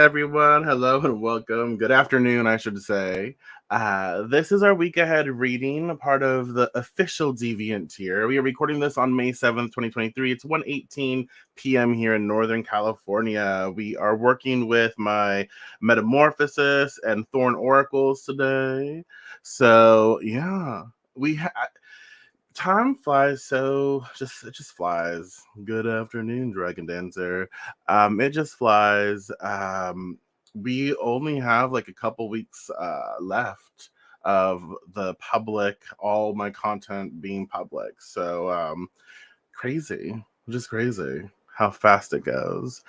everyone. Hello and welcome. Good afternoon, I should say. This is our week ahead reading, part of the official Deviant tier. We are recording this on May 7th, 2023. It's 1:18 p.m. here in Northern California. We are working with my Metamorphosis and Thorn oracles today. So, yeah, we time flies so it just flies. Good afternoon, Dragon Dancer. It just flies. We only have like a couple weeks left of the public, all my content being public. So crazy, just crazy how fast it goes.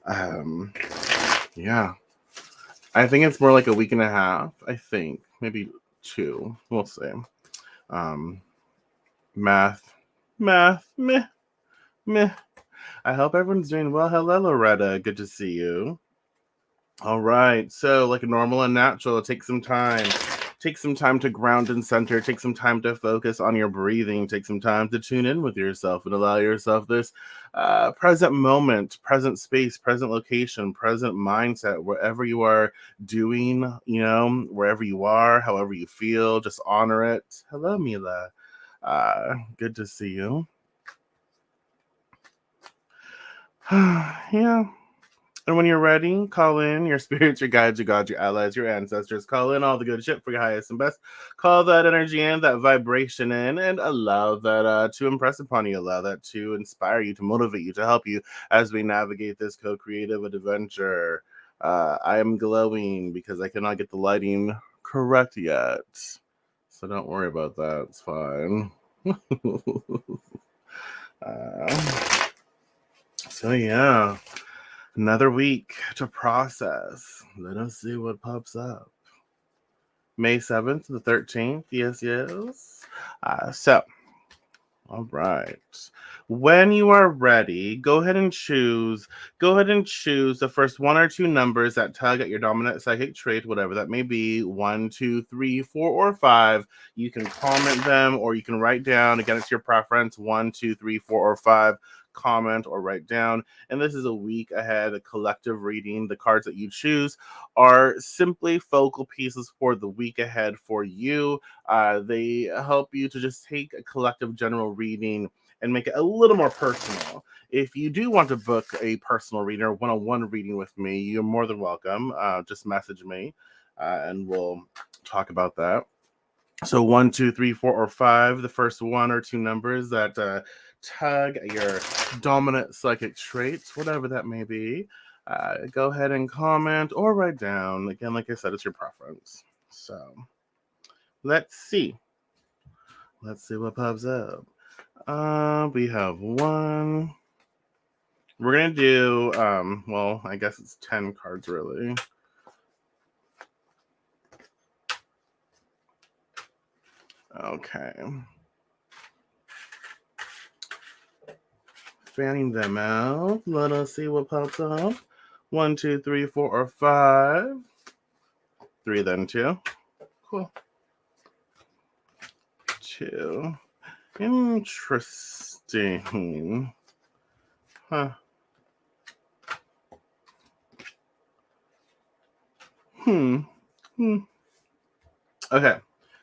Um, yeah, I think it's more like a week and a half. I think maybe two. We'll see. Um, Math, meh, meh. I hope everyone's doing well. Hello, Loretta. Good to see you. All right. So, like normal and natural, take some time. Take some time to ground and center. Take some time to focus on your breathing. Take some time to tune in with yourself and allow yourself this present moment, present space, present location, present mindset, wherever you are doing, wherever you are, however you feel, just honor it. Hello, Mila. Good to see you. Yeah. And when you're ready, call in your spirits, your guides, your gods, your allies, your ancestors. Call in all the good shit for your highest and best. Call that energy and that vibration in and allow that to impress upon you. Allow that to inspire you, to motivate you, to help you as we navigate this co-creative adventure. I am glowing because I cannot get the lighting correct yet. So don't worry about that. It's fine. So yeah, another week to process. Let us see what pops up. May 7th to the 13th. Yes. So, all right. When you are ready, go ahead and choose the first one or two numbers that tug at your dominant psychic trait, whatever that may be. 1, 2, 3, 4, or 5. You can comment them or you can write down. Again, it's your preference. 1, 2, 3, 4, or 5. Comment or write down. And this is a week ahead, a collective reading. The cards that you choose are simply focal pieces for the week ahead for you. They help you to just take a collective general reading and make it a little more personal. If you do want to book a personal reading or one-on-one reading with me, you're more than welcome. Just message me and we'll talk about that. So 1, 2, 3, 4, or 5, the first one or two numbers that tug your dominant psychic traits, whatever that may be. Go ahead and comment or write down. Again, like I said, it's your preference. So let's see. Let's see what pops up. We have one. We're going to do, I guess it's 10 cards really. Okay. Fanning them out. Let us see what pops up. 1, 2, 3, 4, or 5. 3, then 2. Cool. 2. Interesting. Huh. Okay.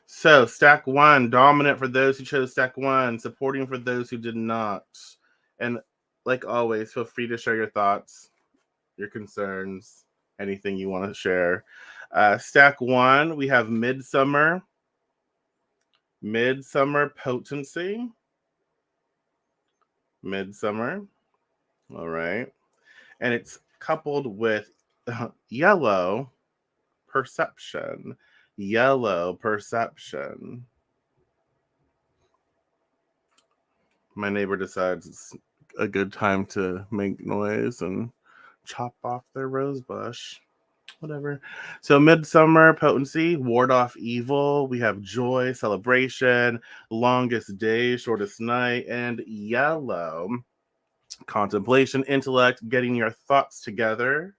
So, stack 1, dominant for those who chose stack 1, supporting for those who did not. And like always, feel free to share your thoughts, your concerns, anything you want to share. Stack 1, we have Midsummer Potency. Midsummer. All right. And it's coupled with Yellow Perception. Yellow Perception. My neighbor decides it's a good time to make noise and chop off their rose bush. Whatever. So Midsummer Potency, ward off evil. We have joy, celebration, longest day, shortest night, and Yellow contemplation, intellect, getting your thoughts together,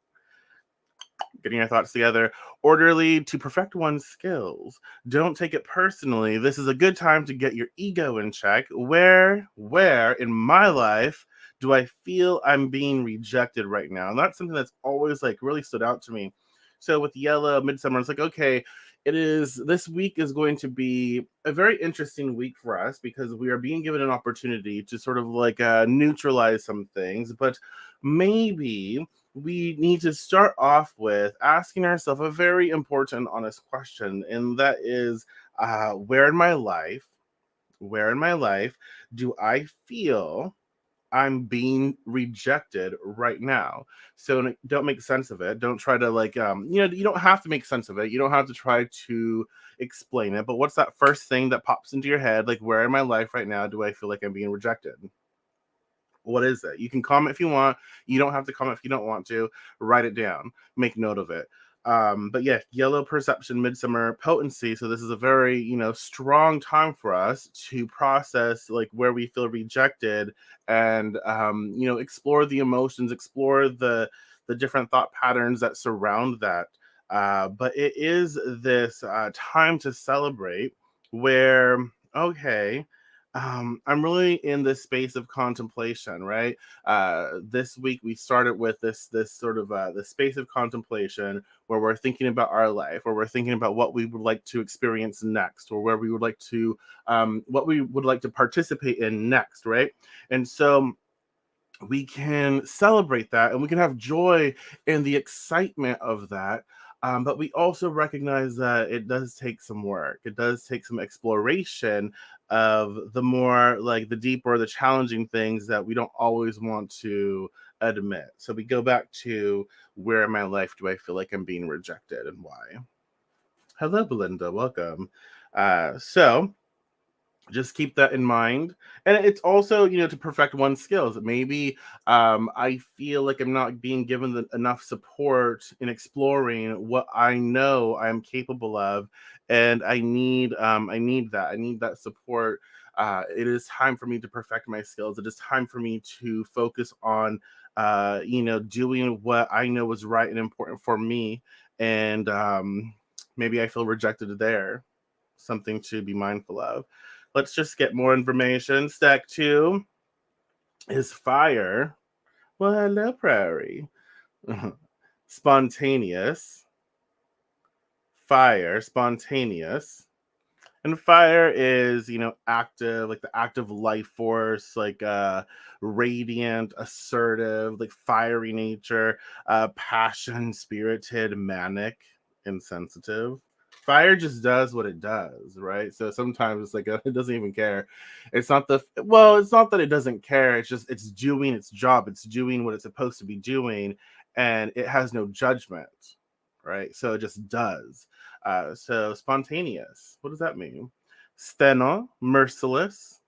orderly to perfect one's skills. Don't take it personally. This is a good time to get your ego in check. Where in my life do I feel I'm being rejected right now? And that's something that's always like really stood out to me. So with yellow midsummer, it's like, okay, it is, this week is going to be a very interesting week for us because we are being given an opportunity to sort of like neutralize some things, but maybe we need to start off with asking ourselves a very important, honest question, and that is, where in my life, where in my life do I feel I'm being rejected right now? So don't make sense of it. Don't try to like, you don't have to make sense of it. You don't have to try to explain it. But what's that first thing that pops into your head? Like, where in my life right now do I feel like I'm being rejected? What is it? You can comment if you want. You don't have to comment if you don't want to. Write it down. Make note of it. But yeah, yellow perception, midsummer potency. So this is a very, strong time for us to process like where we feel rejected and explore the emotions, explore the different thought patterns that surround that. But it is this time to celebrate where, okay, I'm really in this space of contemplation, right? This week we started with this sort of the space of contemplation where we're thinking about our life, where we're thinking about what we would like to experience next, or where we would like to what we would like to participate in next, right? And so we can celebrate that and we can have joy in the excitement of that. But we also recognize that it does take some work. It does take some exploration of the more like the deeper, the challenging things that we don't always want to admit. So we go back to, where in my life do I feel like I'm being rejected and why? Hello, Belinda. Welcome. So just keep that in mind, and it's also, to perfect one's skills. Maybe I feel like I'm not being given enough support in exploring what I know I'm capable of, and I need that support. It is time for me to perfect my skills. It is time for me to focus on doing what I know is right and important for me. And maybe I feel rejected there. Something to be mindful of. Let's just get more information. Stack 2 is fire. Well, hello, Prairie. Spontaneous. Fire, spontaneous. And fire is, active, like the active life force, like radiant, assertive, like fiery nature, passion, spirited, manic, insensitive. Fire just does what it does, right? So sometimes it's like it doesn't even care. It's not that it doesn't care. It's just it's doing its job. It's doing what it's supposed to be doing, and it has no judgment, right? So it just does. So spontaneous. What does that mean? Steno, merciless,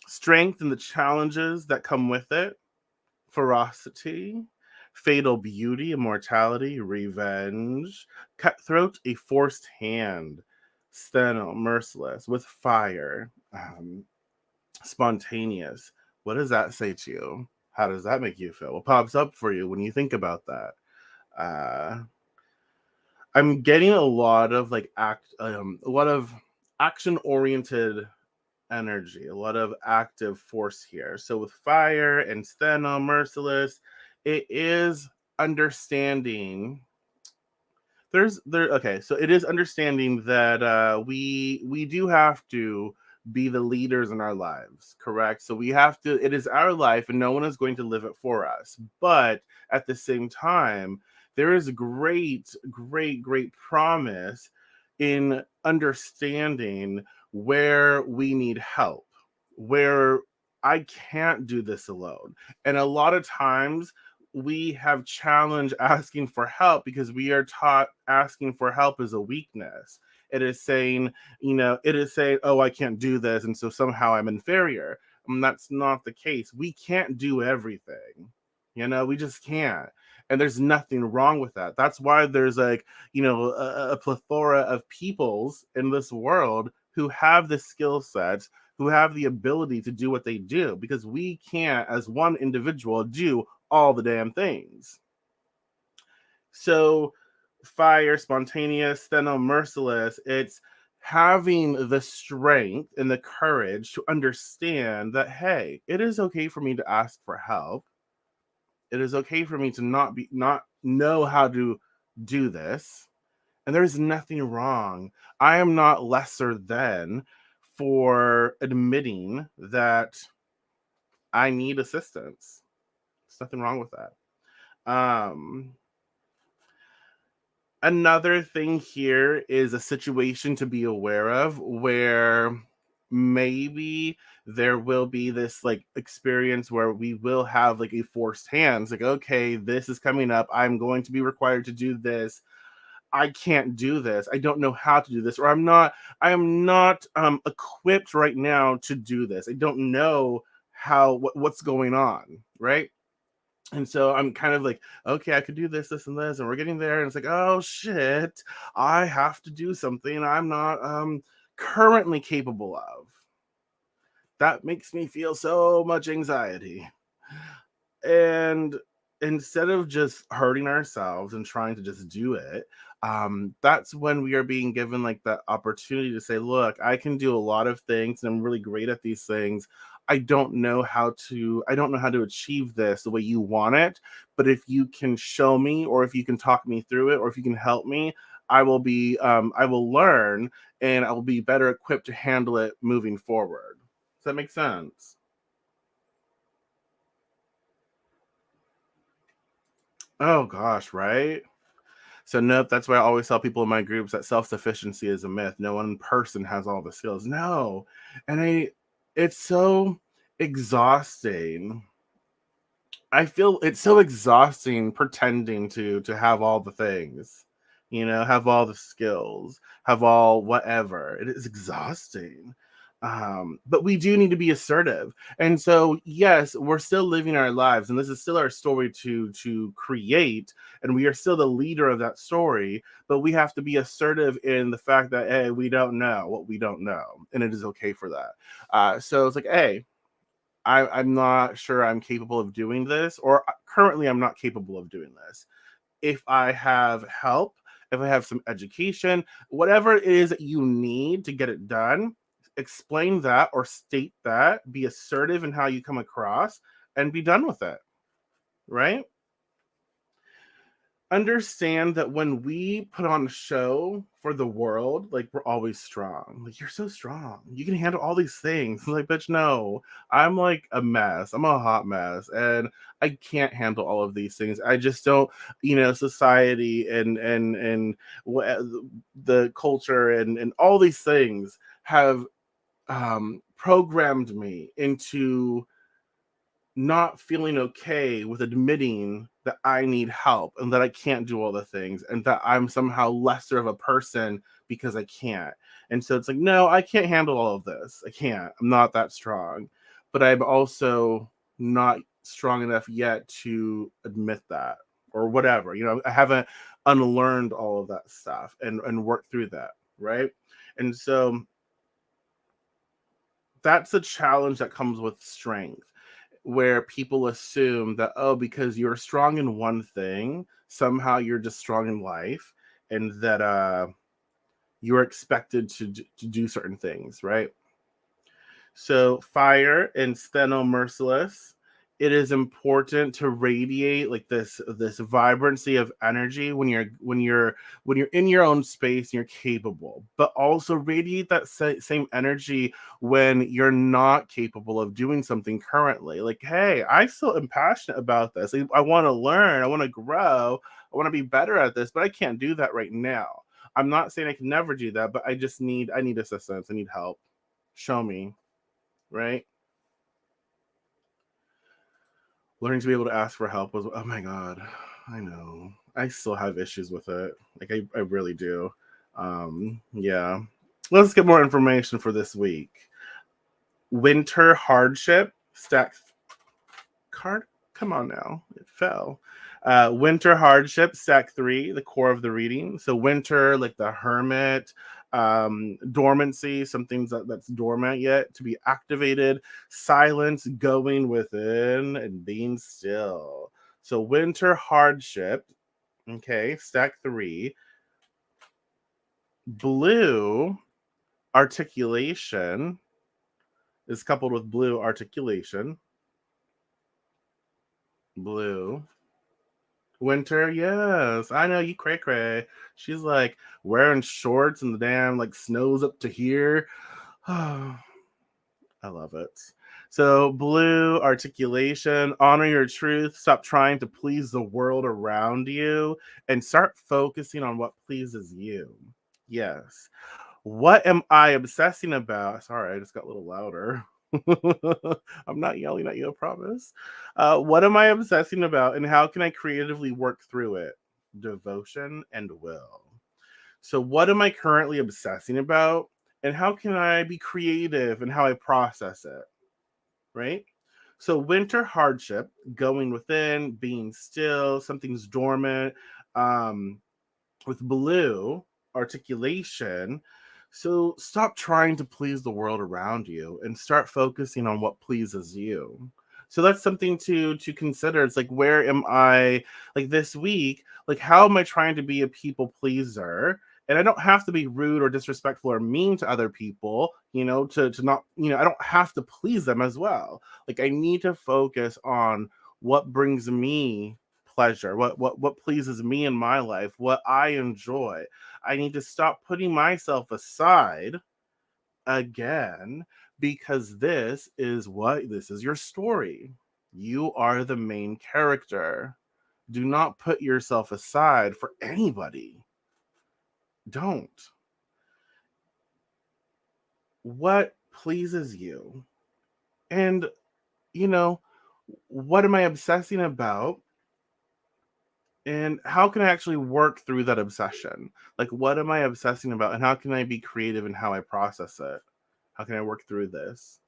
strength and the challenges that come with it, ferocity, fatal beauty, immortality, revenge, cutthroat, a forced hand, steno, merciless, with fire, spontaneous. What does that say to you? How does that make you feel? What pops up for you when you think about that? Uh, I'm getting a lot of a lot of action oriented energy, a lot of active force here. So with fire and steno, merciless, it is understanding. Okay, so it is understanding that we do have to be the leaders in our lives, correct? So we have to. It is our life, and no one is going to live it for us. But at the same time, there is great, great, great promise in understanding where we need help, where I can't do this alone. And a lot of times we have challenge asking for help because we are taught asking for help is a weakness. It is saying, it is saying, oh, I can't do this. And so somehow I'm inferior. And that's not the case. We can't do everything. We just can't. And there's nothing wrong with that. That's why there's like, a plethora of peoples in this world who have the skill sets, who have the ability to do what they do, because we can't, as one individual, do all the damn things. So, fire, spontaneous, steno, merciless. It's having the strength and the courage to understand that, hey, it is okay for me to ask for help. It is okay for me to not know how to do this, and there's nothing wrong. I am not lesser than for admitting that I need assistance. There's nothing wrong with that. Another thing here is a situation to be aware of where maybe there will be this like experience where we will have like a forced hand. It's like, okay, this is coming up. I'm going to be required to do this. I can't do this. I don't know how to do this, or I am not equipped right now to do this. I don't know what's going on, right? And so I'm kind of like, okay, I could do this, this, and this, and we're getting there. And it's like, oh shit, I have to do something I'm not currently capable of. That makes me feel so much anxiety. And instead of just hurting ourselves and trying to just do it, that's when we are being given like that opportunity to say, look, I can do a lot of things and I'm really great at these things. I don't know how to achieve this the way you want it, but if you can show me, or if you can talk me through it, or if you can help me, I will learn, and I will be better equipped to handle it moving forward. Does that make sense? Oh gosh, right? So nope, that's why I always tell people in my groups that self-sufficiency is a myth. No one person has all the skills. No. And it's so exhausting. I feel it's so exhausting pretending to have all the things, have all the skills, have all whatever. It is exhausting. But we do need to be assertive. And so, yes, we're still living our lives, and this is still our story to create, and we are still the leader of that story. But we have to be assertive in the fact that, hey, we don't know what we don't know, and it is okay for that. So it's like, hey, I'm not sure I'm capable of doing this, or currently I'm not capable of doing this. If I have help, if I have some education, whatever it is that you need to get it done, explain that or state that, be assertive in how you come across, and be done with it, right? Understand that when we put on a show for the world, like we're always strong. Like, you're so strong. You can handle all these things. Like, bitch, no. I'm like a mess. I'm a hot mess. And I can't handle all of these things. I just don't, society and the culture and all these things have programmed me into not feeling okay with admitting that I need help and that I can't do all the things and that I'm somehow lesser of a person because I can't. And so it's like, no, I can't handle all of this. I can't. I'm not that strong. But I'm also not strong enough yet to admit that, or whatever. I haven't unlearned all of that stuff and worked through that. Right. And so that's a challenge that comes with strength, where people assume that, oh, because you're strong in one thing, somehow you're just strong in life, and that you're expected to do certain things, right? So fire and Steno Merciless, it is important to radiate like this vibrancy of energy when you're in your own space and you're capable, but also radiate that same energy when you're not capable of doing something currently. Like, hey, I still am passionate about this. I want to learn, I want to grow, I want to be better at this, but I can't do that right now. I'm not saying I can never do that, but I need assistance, I need help. Show me, right? Learning to be able to ask for help was, oh my god, I know. I still have issues with it. Like, I really do. Yeah. Let's get more information for this week. Winter hardship stack card. Come on now, it fell. Winter hardship stack 3, the core of the reading. So winter, like the hermit, dormancy, some things that's dormant yet to be activated, silence, going within, and being still. So winter hardship. Okay, stack 3. Blue Articulation is coupled with blue. Articulation. Blue. Winter, yes. I know you cray cray. She's like wearing shorts and the damn like snow's up to here. I love it. So, blue, articulation, honor your truth, stop trying to please the world around you, and start focusing on what pleases you. Yes. What am I obsessing about? Sorry, I just got a little louder. I'm not yelling at you, I promise. What am I obsessing about, and how can I creatively work through it? Devotion and will. So, what am I currently obsessing about, and how can I be creative in how I process it? Right? So, winter hardship, going within, being still, something's dormant. Um, with blue, articulation. So stop trying to please the world around you and start focusing on what pleases you. So that's something to consider. It's like, where am I, like this week, like how am I trying to be a people pleaser? And I don't have to be rude or disrespectful or mean to other people, to not, I don't have to please them as well. Like I need to focus on what brings me pleasure, what pleases me in my life, what I enjoy. I need to stop putting myself aside again, because this is your story. You are the main character. Do not put yourself aside for anybody. Don't. What pleases you? And you know, what am I obsessing about? And how can I actually work through that obsession? Like, what am I obsessing about? And how can I be creative in how I process it? How can I work through this?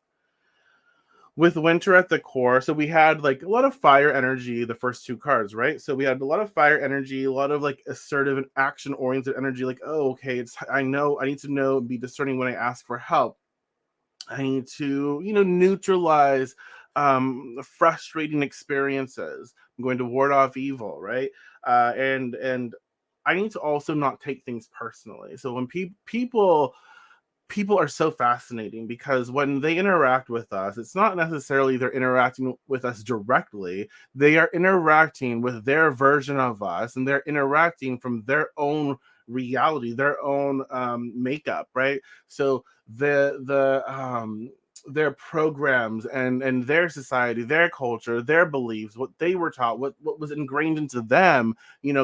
With winter at the core, so we had like a lot of fire energy, the first two cards, right? So we had a lot of fire energy, a lot of like assertive and action oriented energy, like, oh, okay, I need to know and be discerning when I ask for help. I need to, neutralize frustrating experiences. I'm going to ward off evil, right? And I need to also not take things personally. So when people are so fascinating, because when they interact with us, it's not necessarily they're interacting with us directly. They are interacting with their version of us, and they're interacting from their own reality, their own makeup, right? So their programs and their society, their culture, their beliefs, what they were taught, what was ingrained into them,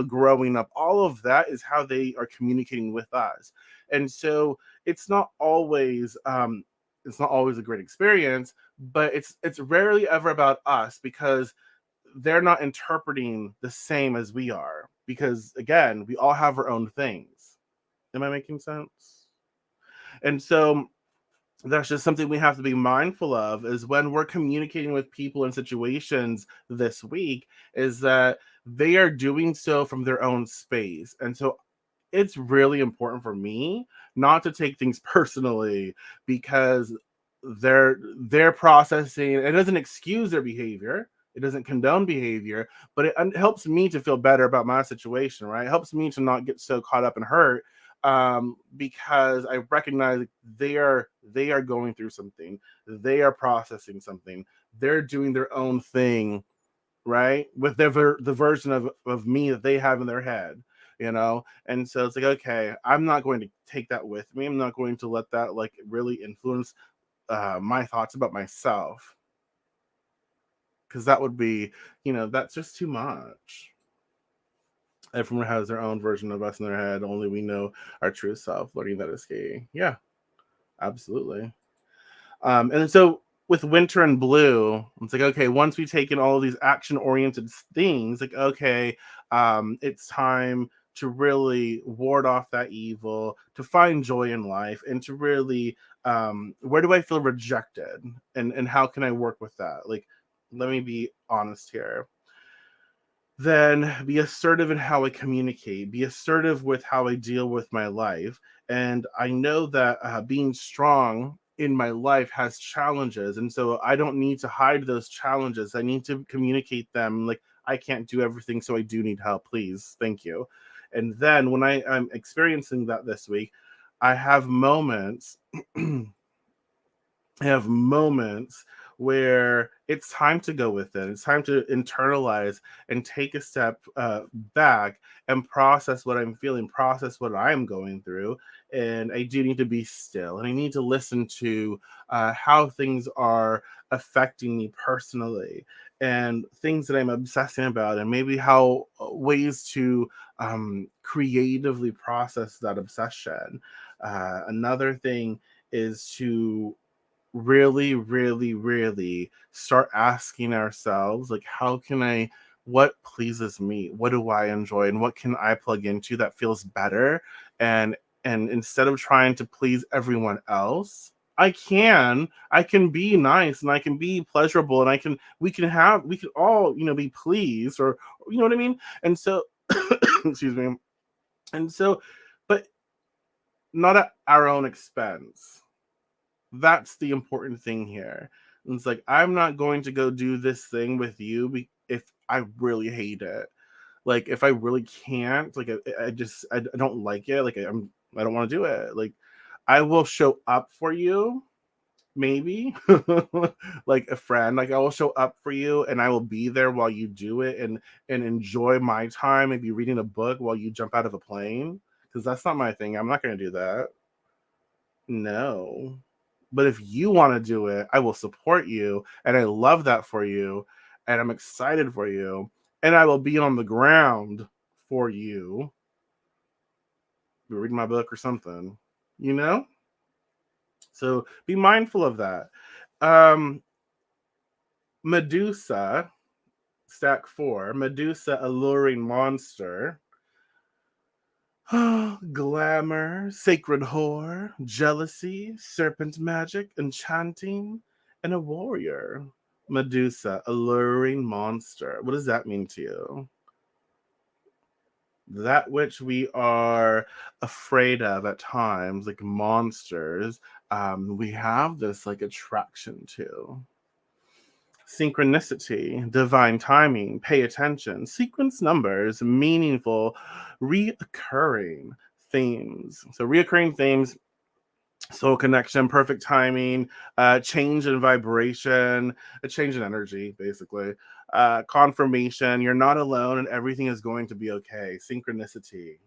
growing up, all of that is how they are communicating with us. And so it's not always a great experience, but it's rarely ever about us, because they're not interpreting the same as we are, because again, we all have our own things. Am I making sense? And so that's just something we have to be mindful of, is when we're communicating with people in situations this week, is that they are doing so from their own space. And so it's really important for me not to take things personally, because they're processing. It doesn't excuse their behavior, it doesn't condone behavior, but it helps me to feel better about my situation, right? It helps me to not get so caught up and hurt, because I recognize they are going through something, they are processing something, they're doing their own thing, right, with the version of me that they have in their head, and so it's like, okay, I'm not going to take that with me. I'm not going to let that like really influence my thoughts about myself, because that would be, that's just too much. Everyone has their own version of us in their head. Only we know our true self. Learning that is key. Yeah, absolutely. And so with winter and blue, it's like, okay, once we've taken all of these action oriented things, like, okay, it's time to really ward off that evil, to find joy in life, and to really, where do I feel rejected, and how can I work with that? Like, let me be honest here. Then be assertive in how I communicate, be assertive with how I deal with my life. And I know that being strong in my life has challenges. And so I don't need to hide those challenges. I need to communicate them. Like, I can't do everything, so I do need help. Please. Thank you. And then when I'm experiencing that this week, I have moments I have moments where it's time to go within. It's time to internalize and take a step back and process what I'm feeling, process what I'm going through. And I do need to be still and I need to listen to how things are affecting me personally and things that I'm obsessing about, and maybe how ways to creatively process that obsession. Another thing is to really, really, really start asking ourselves, like, how can I, what pleases me? What do I enjoy? And what can I plug into that feels better? And instead of trying to please everyone else, I can be nice and I can be pleasurable and we can all, be pleased, or you know what I mean? And so excuse me. And so, but not at our own expense. That's the important thing here. And it's like, I'm not going to go do this thing with you if I really hate it. Like, if I really can't, like, I don't like it. Like, I don't want to do it. Like, I will show up for you, maybe, like a friend. Like, I will show up for you, and I will be there while you do it, and enjoy my time. Maybe reading a book while you jump out of a plane, because that's not my thing. I'm not going to do that. No. But if you want to do it, I will support you. And I love that for you. And I'm excited for you. And I will be on the ground for you. Be reading my book or something, you know? So be mindful of that. Um, Medusa, stack 4, Medusa, alluring monster. Glamour, sacred whore, jealousy, serpent magic, enchanting, and a warrior. Medusa, alluring monster. What does that mean to you? That which we are afraid of at times, like monsters, we have this like attraction to. Synchronicity, divine timing, pay attention, sequence numbers, meaningful, reoccurring themes. So, reoccurring themes, soul connection, perfect timing, change in vibration, a change in energy, basically. Confirmation, you're not alone and everything is going to be okay. Synchronicity,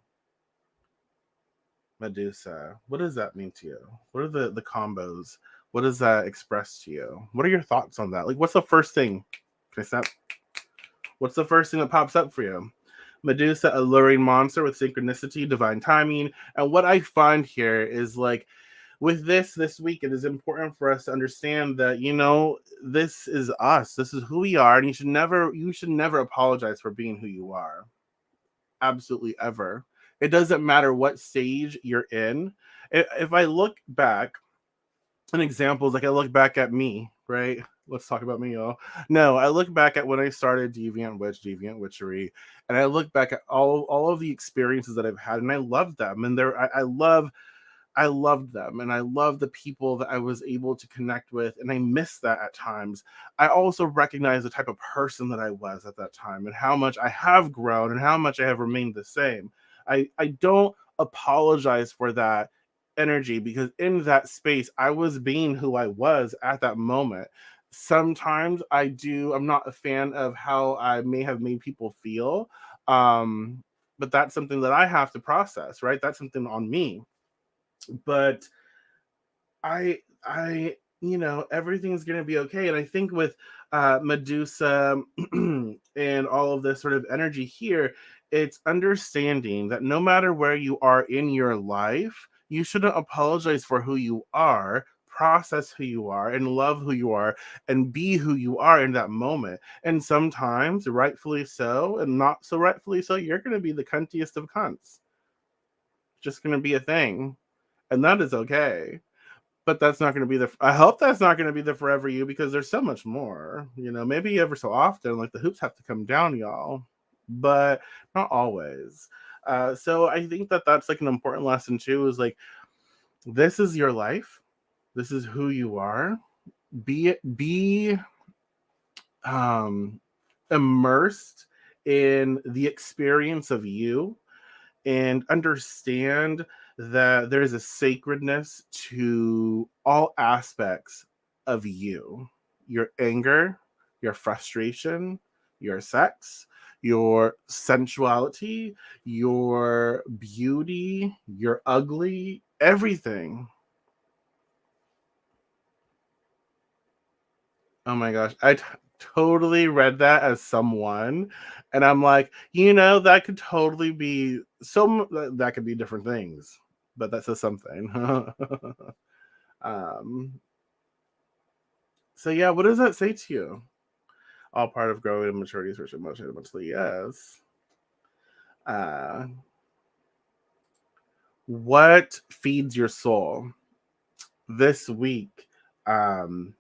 Medusa. What does that mean to you? What are the combos? What does that express to you? What are your thoughts on that? Like, what's the first thing? Can I stop? What's the first thing that pops up for you? Medusa, alluring monster with synchronicity, divine timing. And what I find here is like, with this week, it is important for us to understand that, this is us. This is who we are, and you should never apologize for being who you are. Absolutely ever. It doesn't matter what stage you're in. If I look back, an example is like, I look back at me, right? Let's talk about me, y'all. No, I look back at when I started Deviant Witch, Deviant Witchery, and I look back at all of the experiences that I've had, and I love them. And I loved them, and I love the people that I was able to connect with, and I miss that at times. I also recognize the type of person that I was at that time and how much I have grown and how much I have remained the same. I don't apologize for that energy, because in that space I was being who I was at that moment. Sometimes I'm not a fan of how I may have made people feel. But that's something that I have to process, right? That's something on me. But everything's gonna be okay. And I think with Medusa and all of this sort of energy here, it's understanding that no matter where you are in your life, you shouldn't apologize for who you are. Process who you are and love who you are and be who you are in that moment. And sometimes, rightfully so, and not so rightfully so, you're gonna be the cuntiest of cunts. Just gonna be a thing. And that is okay, but that's not going to be I hope that's not going to be the forever you, because there's so much more. Maybe ever so often, like, the hoops have to come down, y'all, but not always. So I think that that's like an important lesson too, is like, this is your life, this is who you are. Be um immersed in the experience of you, and understand that there is a sacredness to all aspects of you, your anger, your frustration, your sex, your sensuality, your beauty, your ugly, everything. Oh my gosh. Totally read that as someone. And I'm like, that could totally be that could be different things, but that says something. um, so, yeah, what does that say to you? All part of growing and maturity, spiritual emotion, mentally, yes. Uh, what feeds your soul this week? Um,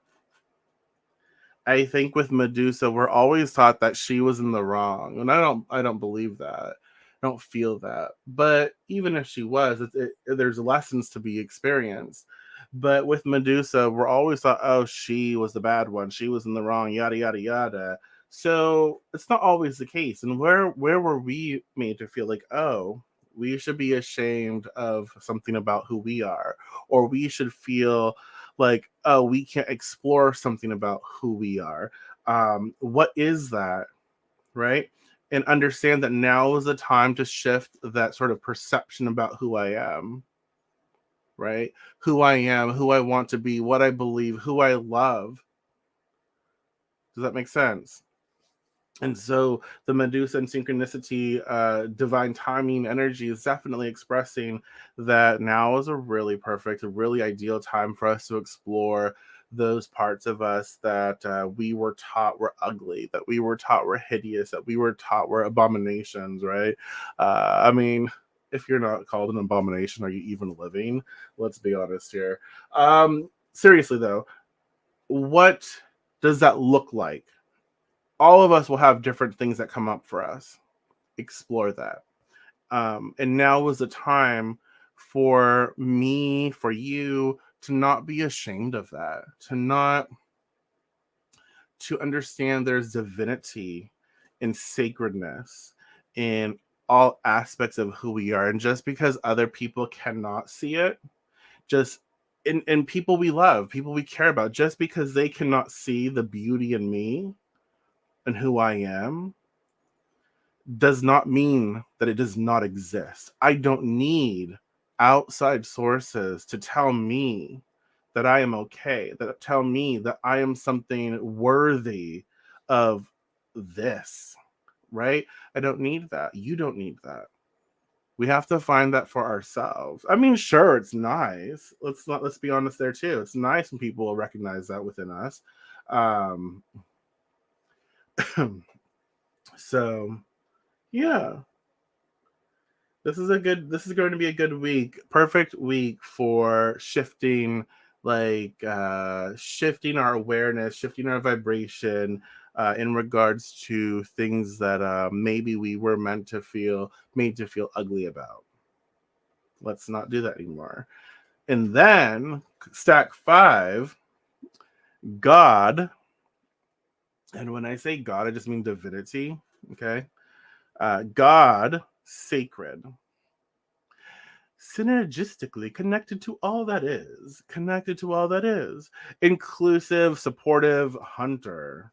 I think with Medusa, we're always taught that she was in the wrong, and I don't believe that. I don't feel that. But even if she was, there's lessons to be experienced. But with Medusa, we're always thought, oh, she was the bad one. She was in the wrong. Yada yada yada. So it's not always the case. And where were we made to feel like, oh, we should be ashamed of something about who we are, or we should feel like, oh, we can't explore something about who we are. What is that, right? And understand that now is the time to shift that sort of perception about who I am, right? Who I am, who I want to be, what I believe, who I love. Does that make sense? And so the Medusa and synchronicity, divine timing energy is definitely expressing that now is a really perfect, a really ideal time for us to explore those parts of us that we were taught were ugly, that we were taught were hideous, that we were taught were abominations, right? I mean, if you're not called an abomination, are you even living? Let's be honest here. Seriously, though, what does that look like? All of us will have different things that come up for us. Explore that. And now was the time for me, for you, to not be ashamed of that, to understand there's divinity and sacredness in all aspects of who we are. And just because other people cannot see it, just and people we love, people we care about, just because they cannot see the beauty in me and who I am, does not mean that it does not exist. I don't need outside sources to tell me that I am okay, that tell me that I am something worthy of this, right? I don't need that. You don't need that. We have to find that for ourselves. I mean, sure, it's nice. Let's be honest there too. It's nice when people recognize that within us. Um, so yeah, this is going to be a good week. Perfect week for shifting, like shifting our awareness, shifting our vibration in regards to things that maybe we were made to feel ugly about. Let's not do that anymore. And then stack 5, God. And when I say God, I just mean divinity. Okay. God, sacred, synergistically connected to all that is, inclusive, supportive, hunter,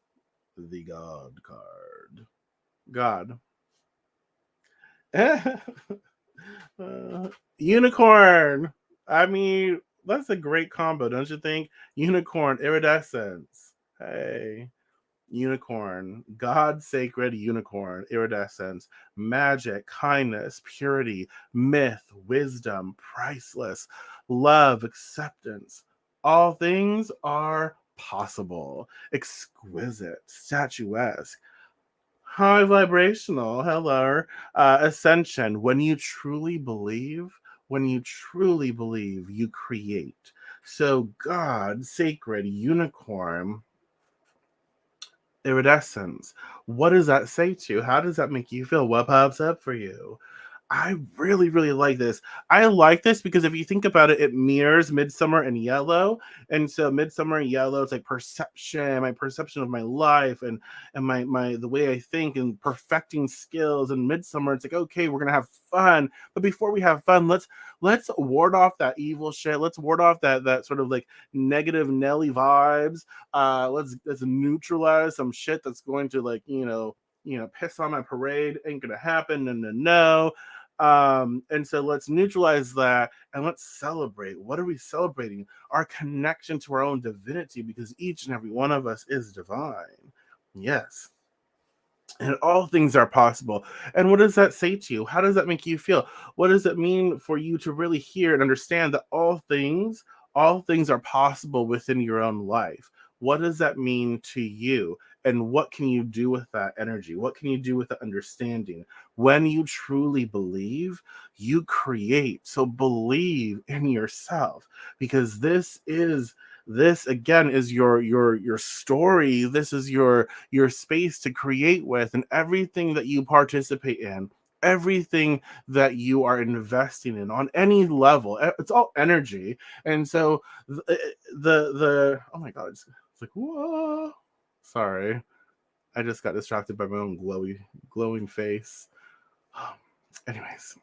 the God card. God. Unicorn. I mean, that's a great combo, don't you think? Unicorn, iridescence. Hey. Unicorn, God sacred unicorn, iridescence, magic, kindness, purity, myth, wisdom, priceless, love, acceptance. All things are possible, exquisite, statuesque, high vibrational, hello, ascension. When you truly believe, you create. So, God, sacred unicorn, iridescence. What does that say to you? How does that make you feel? What pops up for you? I really, really like this. I like this because if you think about it, it mirrors Midsummer and Yellow. And so Midsummer and Yellow, it's like perception, my perception of my life and my the way I think and perfecting skills. And Midsummer, it's like, okay, we're gonna have fun. But before we have fun, let's ward off that evil shit. Let's ward off that sort of like negative Nelly vibes. Let's neutralize some shit that's going to like, piss on my parade. Ain't gonna happen. No, no, no. And so let's neutralize that and let's celebrate. What are we celebrating? Our connection to our own divinity, because each and every one of us is divine. Yes. And all things are possible. And what does that say to you? How does that make you feel? What does it mean for you to really hear and understand that all things are possible within your own life? What does that mean to you? And what can you do with that energy? What can you do with the understanding? When you truly believe, you create. So believe in yourself, because this again is your story. This is your space to create with, and everything that you participate in, everything that you are investing in on any level, it's all energy. And so the oh my god, it's like, whoa, sorry, I just got distracted by my own glowing face. Anyways,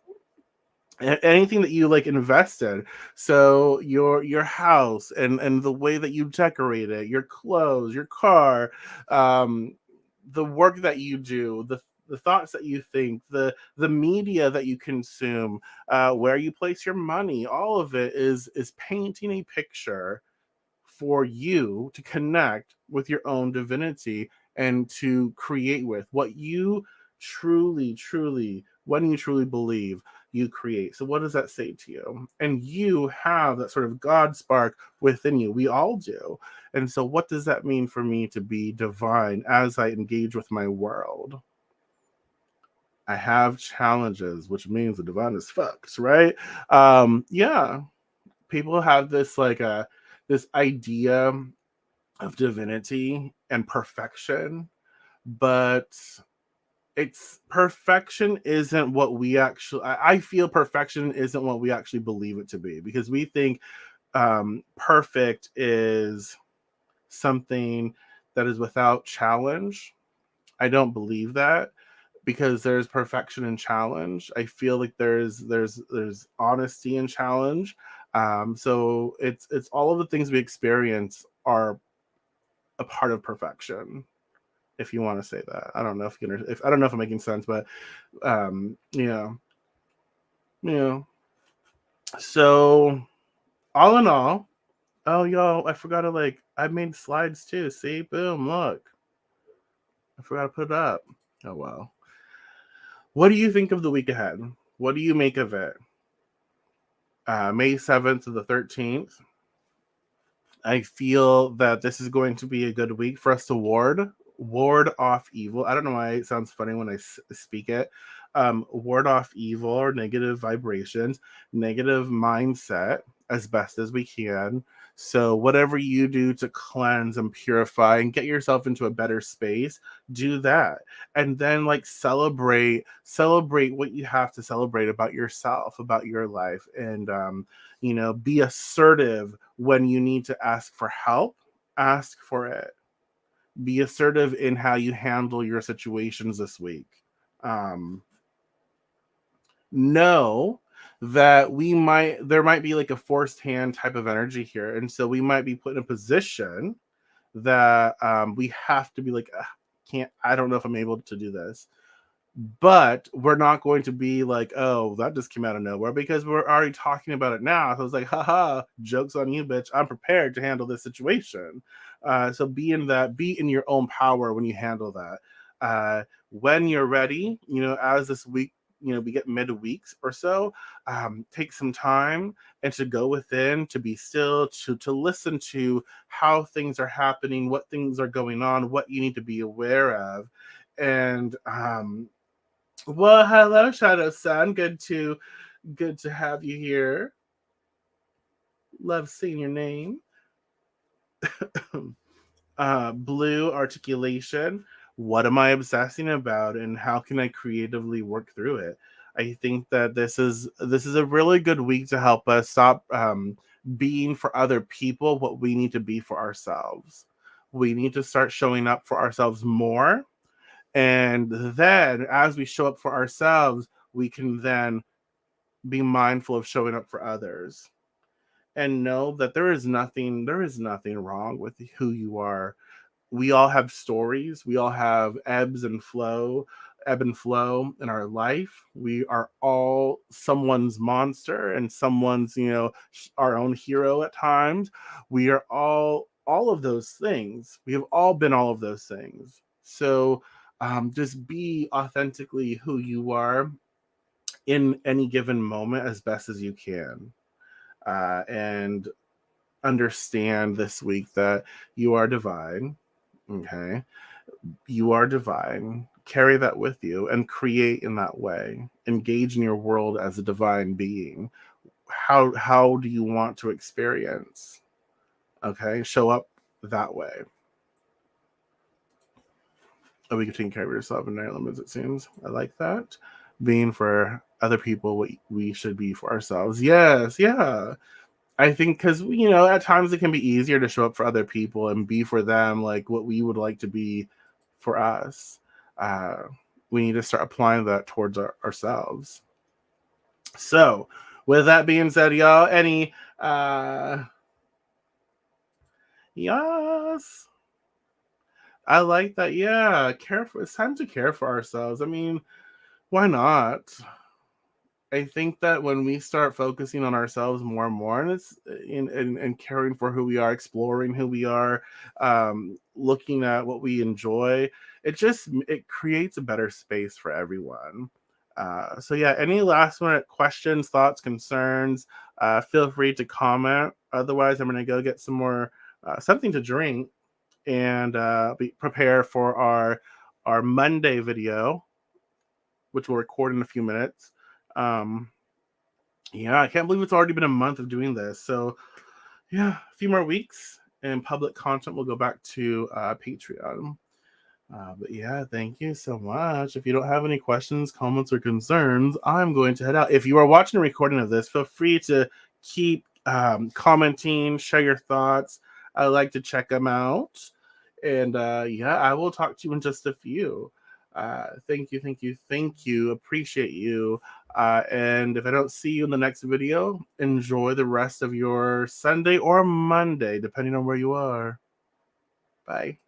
anything that you like invest in, so your house and the way that you decorate it, your clothes, your car, um the work that you do, the thoughts that you think, the media that you consume, where you place your money, all of it is painting a picture for you to connect with your own divinity and to create with what you truly, when you truly believe, you create. So what does that say to you? And you have that sort of God spark within you. We all do. And so what does that mean for me to be divine as I engage with my world? I have challenges, which means the divine is fucked, right? Yeah, people have this idea of divinity and perfection, but it's perfection isn't what we actually, I feel perfection isn't what we actually believe it to be, because we think perfect is something that is without challenge. I don't believe that, because there's perfection and challenge. I feel like there's honesty and challenge. So it's all of the things we experience are a part of perfection, if you want to say that. I don't know if I don't know if I'm making sense, but um, you know, you know. So all in all, oh yo, I forgot to I made slides too. See, boom, look, I forgot to put it up. Oh well. What do you think of the week ahead? What do you make of it? May 7th to the 13th. I feel that this is going to be a good week for us to ward off evil. I don't know why it sounds funny when I speak it. Ward off evil or negative vibrations, negative mindset as best as we can. So whatever you do to cleanse and purify and get yourself into a better space, do that. And then celebrate what you have to celebrate about yourself, about your life, and be assertive when you need to ask for help. Ask for it. Be assertive in how you handle your situations this week. um know that there might be like a forced hand type of energy here, and so we might be put in a position that we have to be like, can't I don't know if I'm able to do this. But we're not going to be like, oh, that just came out of nowhere, because we're already talking about it now. So it's like, haha, joke's on you, bitch. I'm prepared to handle this situation. So be in your own power when you handle that. When you're ready, as this week, we get midweeks or so, take some time and to go within, to be still, to listen to how things are happening, what things are going on, what you need to be aware of. And well, hello, Shadow Sun. Good to have you here. Love seeing your name. Blue articulation. What am I obsessing about, and how can I creatively work through it? I think that this is a really good week to help us stop being for other people what we need to be for ourselves. We need to start showing up for ourselves more. And then as we show up for ourselves, we can then be mindful of showing up for others and know that there is nothing wrong with who you are. We all have stories. We all have ebb and flow in our life. We are all someone's monster and someone's, our own hero at times. We are all of those things. We have all been all of those things. So just be authentically who you are in any given moment as best as you can. And understand this week that you are divine. Okay. You are divine. Carry that with you and create in that way. Engage in your world as a divine being. How do you want to experience? Okay. Show up that way. Oh, we can take care of yourself in night limits, it seems. I like that. Being for other people what we should be for ourselves. Yes, yeah. I think because at times it can be easier to show up for other people and be for them like what we would like to be for us. Uh, we need to start applying that towards ourselves. So, with that being said, y'all, any yes, I like that. Yeah, care for. It's time to care for ourselves. I mean, why not? I think that when we start focusing on ourselves more and more, and it's in caring for who we are, exploring who we are, looking at what we enjoy, it creates a better space for everyone. So yeah, any last minute questions, thoughts, concerns, feel free to comment. Otherwise, I'm gonna go get some more something to drink and prepare for our Monday video, which we'll record in a few minutes. Um, yeah, I can't believe it's already been a month of doing this. So, yeah, a few more weeks and public content will go back to Patreon. But yeah, thank you so much. If you don't have any questions, comments, or concerns, I'm going to head out. If you are watching a recording of this, feel free to keep commenting, share your thoughts. I like to check them out. And yeah, I will talk to you in just a few. Thank you, thank you, thank you. Appreciate you. And if I don't see you in the next video, enjoy the rest of your Sunday or Monday, depending on where you are. Bye.